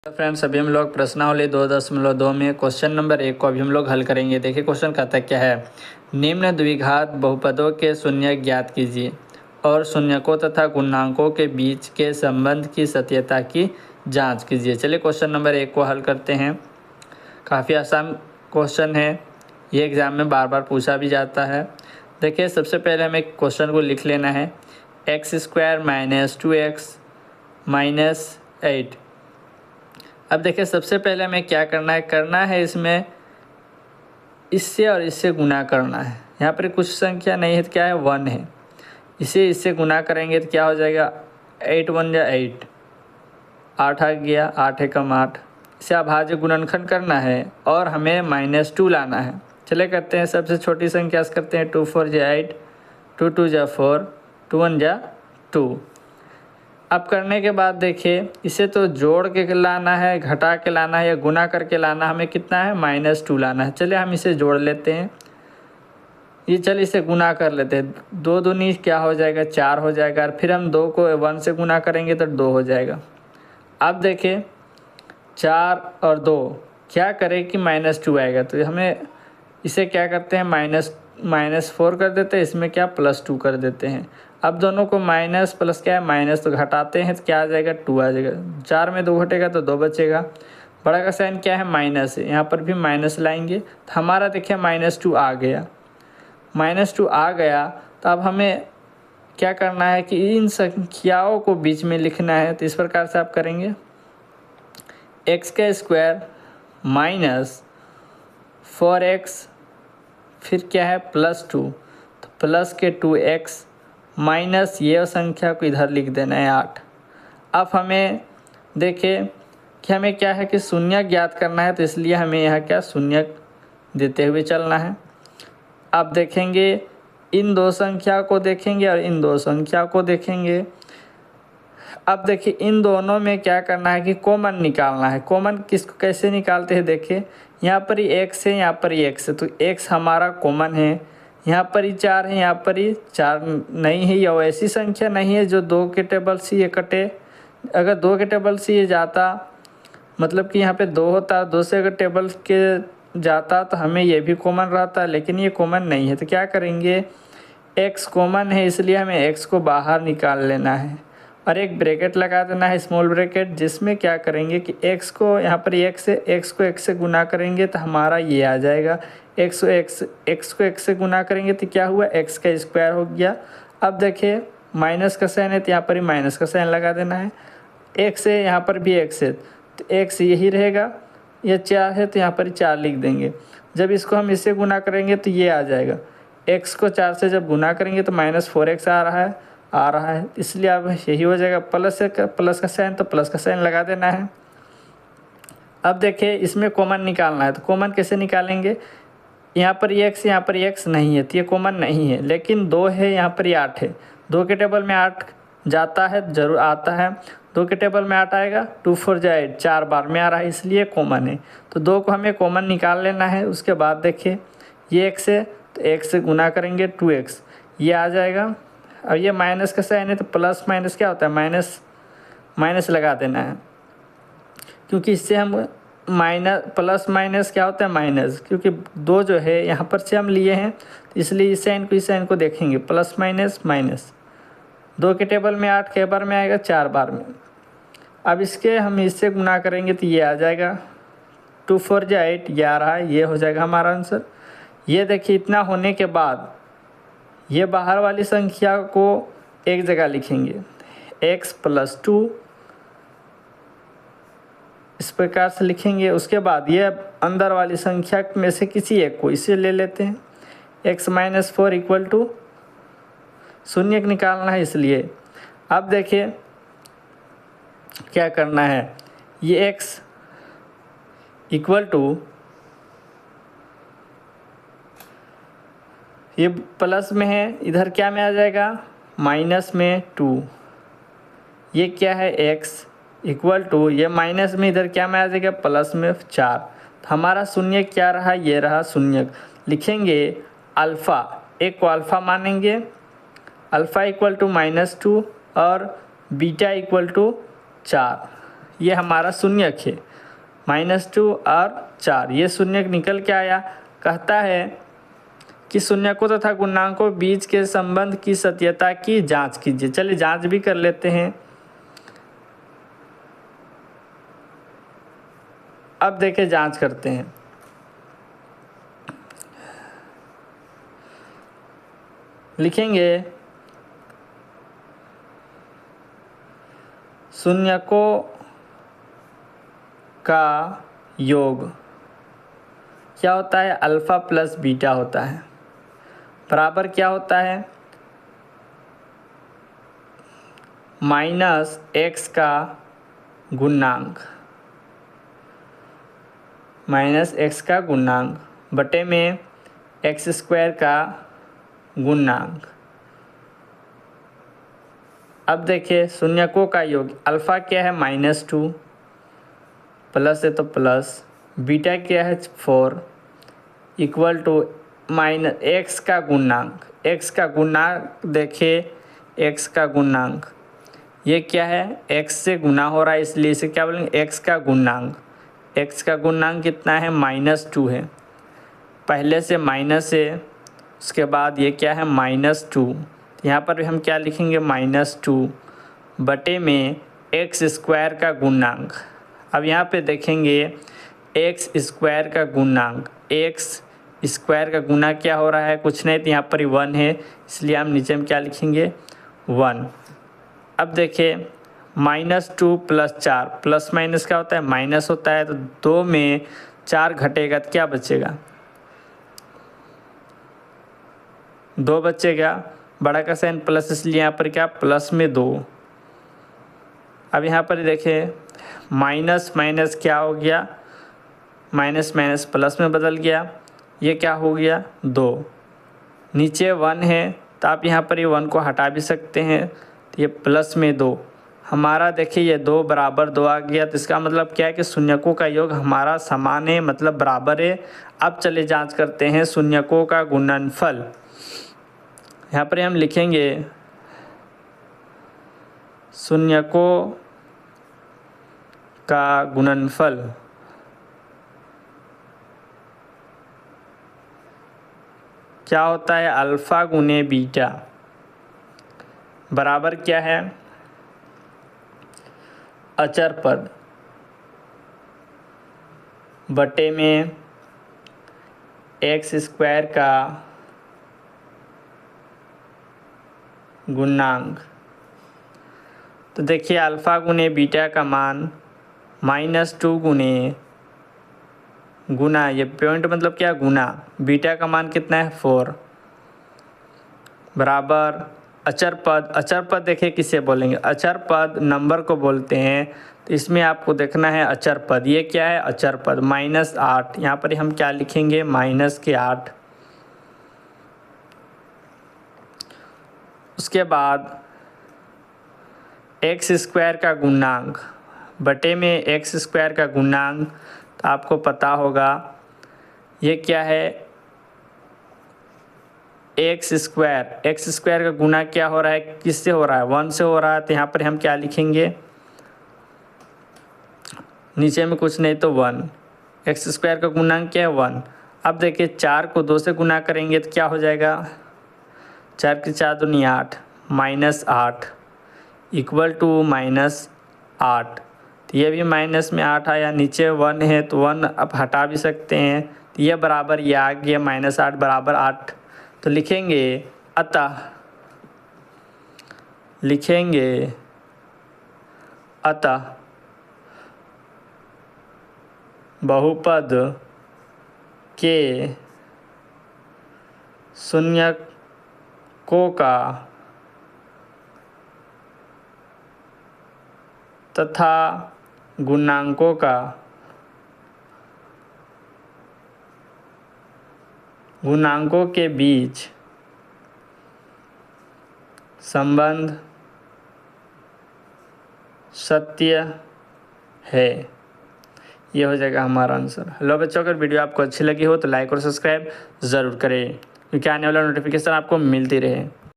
तो फ्रेंड्स अभी हम लोग प्रश्नावली 2.2 में क्वेश्चन नंबर 1 को अभी हम लोग हल करेंगे। देखिए क्वेश्चन कहता क्या है, निम्न द्विघात बहुपदों के शून्य ज्ञात कीजिए और शून्यकों तथा गुणांकों के बीच के संबंध की सत्यता की जांच कीजिए। चलिए क्वेश्चन नंबर 1 को हल करते हैं। काफ़ी आसान क्वेश्चन है, ये एग्ज़ाम में बार बार पूछा भी जाता है। देखिए सबसे पहले हमें क्वेश्चन को लिख लेना है, x² - 2x - 8। अब देखिए सबसे पहले हमें क्या करना है इसमें इससे और इससे गुना करना है। यहाँ पर कुछ संख्या नहीं है तो क्या है 1 है, इसे इससे गुना करेंगे तो क्या हो जाएगा 8 1 जा 8, 8 आ गया, 8 एकम 8। इसे अभाज्य गुणनखंड करना है और हमें -2 लाना है। चले करते हैं, सबसे छोटी संख्या से करते हैं। 2 4 जा 8, 2 2 जा 4, 2 1 जा 2। अब करने के बाद देखिए इसे तो जोड़ के लाना है, घटा के लाना है या गुना करके लाना, हमें कितना है -2 लाना है। चलिए हम इसे जोड़ लेते हैं, ये चलिए इसे गुना कर लेते हैं। 2 दूनी क्या हो जाएगा 4 हो जाएगा, और फिर हम 2 को 1 से गुना करेंगे तो 2 हो जाएगा। अब देखिए 4 और 2 क्या करें कि -2 आएगा, तो हमें इसे क्या करते हैं -4 कर देते हैं, इसमें क्या +2 कर देते हैं। अब दोनों को माइनस प्लस क्या है माइनस, तो घटाते हैं तो क्या आ जाएगा 2 आ जाएगा। 4 में 2 घटेगा तो 2 बचेगा। बड़ा का साइन क्या है माइनस है, यहाँ पर भी माइनस लाएंगे तो हमारा देखिए -2 आ गया। -2 आ गया तो अब हमें क्या करना है कि इन संख्याओं को बीच में लिखना है। तो इस प्रकार से आप करेंगे, x² - 4x फिर क्या है +2, तो प्लस के 2x माइनस ये संख्या को इधर लिख देना है 8। अब हमें देखिए कि हमें क्या है कि शून्य ज्ञात करना है, तो इसलिए हमें यहाँ क्या शून्य देते हुए चलना है। अब देखेंगे इन दो संख्या को देखेंगे और इन दो संख्या को देखेंगे। अब देखिए इन दोनों में क्या करना है कि कॉमन निकालना है। कॉमन किसको कैसे निकालते हैं, देखिए यहाँ पर ही x है, यहाँ पर ही x है, तो x हमारा कॉमन है। यहाँ पर ही 4 है, यहाँ पर ही 4 नहीं है, या ऐसी संख्या नहीं है जो 2 के टेबल से ये कटे। अगर 2 के टेबल से ये जाता, मतलब कि यहाँ पे 2 होता, 2 से अगर टेबल के जाता तो हमें ये भी कॉमन रहता, लेकिन ये कॉमन नहीं है। तो क्या करेंगे, x कॉमन है इसलिए हमें x को बाहर निकाल लेना है और एक ब्रैकेट लगा देना है, स्मॉल ब्रैकेट, जिसमें क्या करेंगे कि x को यहाँ पर x है, x को x से गुना करेंगे तो हमारा ये आ जाएगा। x को x से गुना करेंगे तो क्या हुआ x का स्क्वायर हो गया। अब देखिए माइनस का साइन है तो यहाँ पर ही माइनस का साइन लगा देना है। x है, यहाँ पर भी x है तो x यही रहेगा। ये 4 है तो यहाँ पर ही 4 लिख देंगे। जब इसको हम इससे गुना करेंगे तो ये आ जाएगा। x को 4 से जब गुना करेंगे तो -4x आ रहा है, इसलिए अब यही हो जाएगा। प्लस का साइन, तो प्लस का साइन लगा देना है। अब देखिए इसमें कॉमन निकालना है, तो कॉमन कैसे निकालेंगे, यहाँ पर x यहाँ पर x नहीं है तो ये कॉमन नहीं है, लेकिन 2 है, यहाँ पर 8 है। 2 के टेबल में 8 जाता है, जरूर आता है। 2 के टेबल में 8 आएगा, 2 4 जा 8, 4 बार में आ रहा है इसलिए कॉमन है। तो 2 को हमें कॉमन निकाल लेना है। उसके बाद देखिए ये x है तो x से गुना करेंगे 2x, ये आ जाएगा। अब ये माइनस का साइन है तो प्लस माइनस क्या होता है माइनस लगा देना है, क्योंकि इससे हम प्लस माइनस क्या होता है माइनस, क्योंकि 2 जो है यहाँ पर से हम लिए हैं तो इसलिए इस साइन को देखेंगे प्लस माइनस माइनस। 2 के टेबल में 8 के बार में आएगा, 4 बार में। अब इसके हम इससे गुना करेंगे तो ये आ जाएगा। 2 4 जा 8, ये आ रहा है, ये हो जाएगा हमारा आंसर। ये देखिए इतना होने के बाद ये बाहर वाली संख्या को एक जगह लिखेंगे, x + 2 इस प्रकार से लिखेंगे। उसके बाद ये अंदर वाली संख्या में से किसी एक को इसे ले लेते हैं, x - 4 = शून्य निकालना है इसलिए। अब देखिए क्या करना है, ये x = ये प्लस में है, इधर क्या में आ जाएगा माइनस में 2। ये क्या है x = ये माइनस में इधर क्या में आ जाएगा प्लस में 4। तो हमारा शून्य क्या रहा, ये रहा शून्य। लिखेंगे अल्फ़ा, एक को अल्फ़ा मानेंगे, अल्फ़ा = -2 और बीटा = 4। ये हमारा शून्यक है, -2 और 4, ये शून्यक निकल के आया। कहता है कि शून्यकों तथा गुणांकों बीच के संबंध की सत्यता की जांच कीजिए। चलिए जांच भी कर लेते हैं। अब देखिए जांच करते हैं। लिखेंगे शून्यकों का योग क्या होता है, अल्फ़ा प्लस बीटा होता है, बराबर क्या होता है, -x का गुणांक, -x का गुणांक बटे में x² का गुणांक। अब देखिए शून्यकों का योग, अल्फ़ा क्या है -2, प्लस है तो प्लस, बीटा क्या है 4, इक्वल टू -x का गुणांक, x का गुणांक देखिए, x का गुणांक ये क्या है, x से गुना हो रहा है इसलिए इसे क्या बोलेंगे, x का गुणांक। x का गुणांक कितना है, -2 है, पहले से माइनस है, उसके बाद ये क्या है -2, यहाँ पर भी हम क्या लिखेंगे -2 बटे में x² का गुणांक। अब यहाँ पे देखेंगे x² का गुणांक, x² का गुना क्या हो रहा है, कुछ नहीं, तो यहाँ पर 1 है, इसलिए हम नीचे में क्या लिखेंगे 1। अब देखिए -2 + 4, प्लस माइनस क्या होता है, माइनस होता है, तो 2 में 4 घटेगा तो क्या बचेगा, 2 बचेगा, बड़ा का साइन प्लस, इसलिए यहाँ पर क्या प्लस में 2। अब यहाँ पर देखिए माइनस माइनस क्या हो गया, माइनस माइनस प्लस में बदल गया, ये क्या हो गया 2, नीचे 1 है तो आप यहाँ पर ये 1 को हटा भी सकते हैं, तो ये प्लस में 2, हमारा देखिए ये 2 बराबर 2 आ गया। तो इसका मतलब क्या है कि शून्यकों का योग हमारा समान है, मतलब बराबर है। अब चलिए जांच करते हैं शून्यकों का गुणनफल। यहाँ पर हम लिखेंगे शून्यकों का गुणनफल क्या होता है, अल्फ़ा गुने बीटा, बराबर क्या है, अचर पद बटे में x² का गुणांक। तो देखिए अल्फ़ा गुने बीटा का मान -2 गुना, ये पॉइंट मतलब क्या, गुना, बीटा का मान कितना है 4, बराबर अचर पद। अचर पद देखिए किसे बोलेंगे, अचर पद नंबर को बोलते हैं, तो इसमें आपको देखना है अचर पद, ये क्या है अचर पद, -8, यहाँ पर हम क्या लिखेंगे -8। उसके बाद x² का गुणांक बटे में x² का गुणांक, तो आपको पता होगा ये क्या है x² का गुना क्या हो रहा है, किससे हो रहा है 1 से हो रहा है, तो यहाँ पर हम क्या लिखेंगे, नीचे में कुछ नहीं तो 1, x² का गुणांक क्या है 1। अब देखिए 4 को 2 से गुना करेंगे तो क्या हो जाएगा, 4 की 4 दूनी 8, -8 इक्वल टू -8, तो ये भी माइनस में 8 आया, नीचे 1 है तो 1 अब हटा भी सकते हैं, तो ये बराबर ये आ गया -8 बराबर 8। तो लिखेंगे अतः बहुपद के शून्यकों का तथा गुणांकों का गुणांकों के बीच संबंध सत्य है। ये हो जाएगा हमारा आंसर। हेलो बच्चों, अगर वीडियो आपको अच्छी लगी हो तो लाइक और सब्सक्राइब ज़रूर करें, क्योंकि आने वाला नोटिफिकेशन आपको मिलती रहे।